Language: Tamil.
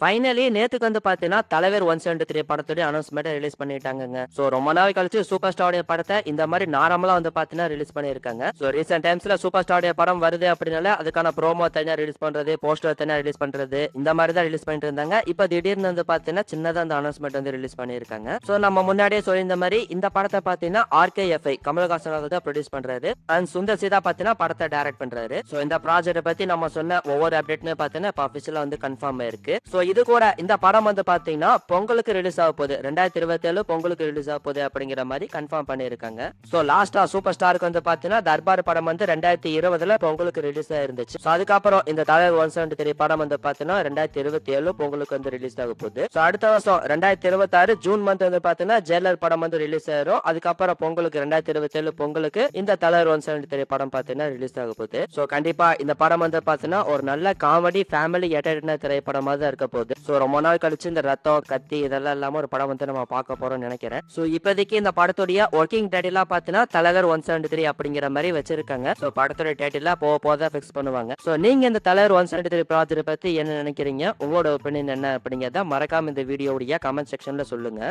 ஃபைனலி நேத்துக்கு வந்து பாத்தீங்கன்னா தலைவர் 173 படத்துடைய அனௌன்ஸ்மெண்ட் ரிலீஸ் பண்ணிட்டாங்கங்க. சோ ரொம்ப நாள் கழிச்சு சூப்பர் ஸ்டாருடைய படத்தை இந்த மாதிரி நார்மலா வந்து பாத்தீங்கன்னா ரிலீஸ் பண்ணிருக்காங்க. சோ ரீசென்ட் டைம்ஸ்ல சூப்பர் ஸ்டாருடைய படம் வருது அப்படினால அதுக்கான ப்ரோமோ தனியா ரிலீஸ் பண்றது, போஸ்டர் தனியா ரிலீஸ் பண்றது, இந்த மாதிரி தான் ரிலீஸ் பண்ணிட்டு இருந்தாங்க. இப்ப திடீர்னு வந்து பாத்தீங்கன்னா சின்னதா அந்த அனௌன்ஸ்மெண்ட் வந்து ரிலீஸ் பண்ணிருக்காங்க. சோ நம்ம முன்னாடியே சொல்லியிருந்த மாதிரி இந்த படத்தை பாத்தீங்கன்னா RKFI கமலஹாசன் அவர்கள் தான் ப்ரொடியூஸ் பண்றாரு அண்ட் சுந்தர் சி தான் பாத்தீங்கன்னா படத்தை டைரக்ட் பண்றாரு. சோ இந்த ப்ராஜெக்ட் பத்தி நம்ம சொன்ன ஒவ்வொரு அப்டேட்மே பாத்தீங்கன்னா இப்ப அபிஷியலா வந்து கன்ஃபார்ம் ஆயிருக்கு. சோ இது கூட இந்த படம் வந்து பாத்தீங்கன்னா பொங்கலுக்கு ரிலீஸ் ஆக போகுது, 2027 பொங்கலுக்கு ரிலீஸ் ஆக போகுது அப்படிங்கிற மாதிரி கன்ஃபார்ம் பண்ணிருக்காங்க. சோ லாஸ்டா சூப்பர் ஸ்டாருக்கு வந்து பாத்தீங்கன்னா தர்பார் படம் வந்து 2020 பொங்கலுக்கு ரிலீஸ் ஆயிருந்துச்சு. சோ அதுக்கப்புறம் இந்த தலைவர் 173 படம் வந்து பாத்தீங்கன்னா 2027 பொங்கலுக்கு வந்து ரிலீஸ் ஆக போகுது. சோ அடுத்த வருஷம் 2026 ஜூன் மந்த் வந்து பாத்தீங்கன்னா ஜெயிலர் படம் வந்து ரிலீஸ் ஆயிரும். அதுக்கப்புறம் பொங்கலுக்கு 2027 பொங்கலுக்கு இந்த தலைவர் 173 படம் பாத்தீங்கன்னா ரிலீஸ் ஆக போகுது. சோ கண்டிப்பா இந்த படம் வந்து பாத்தீங்கன்னா ஒரு நல்ல காமெடி ஃபேமிலி என்டர்டைனர் திரைப்படமா தான் இருக்க போகுது. சோ ரொம்ப நாள் கழிச்சு இந்த ரத்தம் கத்தி இதெல்லாம் இல்லாம ஒரு படம் வந்து நம்ம பார்க்க போறோம்னு நினைக்கிறேன். சோ இப்போதைக்கு இந்த படத்துடைய ஒர்க்கிங் டைட்டிலா பாத்தீங்கன்னா தலைவர் 173 அப்படிங்கிற மாதிரி வச்சிருக்காங்க. சோ படத்துடைய டைட்டிலா போக ஃபிக்ஸ் பண்ணுவாங்க. சோ நீங்க இந்த தலைவர் 173 ப்ராஜெக்ட் பத்தி என்ன நினைக்கிறீங்க, உங்களோட ஒப்பீனியன் என்ன அப்படிங்கறத மறக்காம இந்த வீடியோடைய கமெண்ட் செக்ஷன்ல சொல்லுங்க.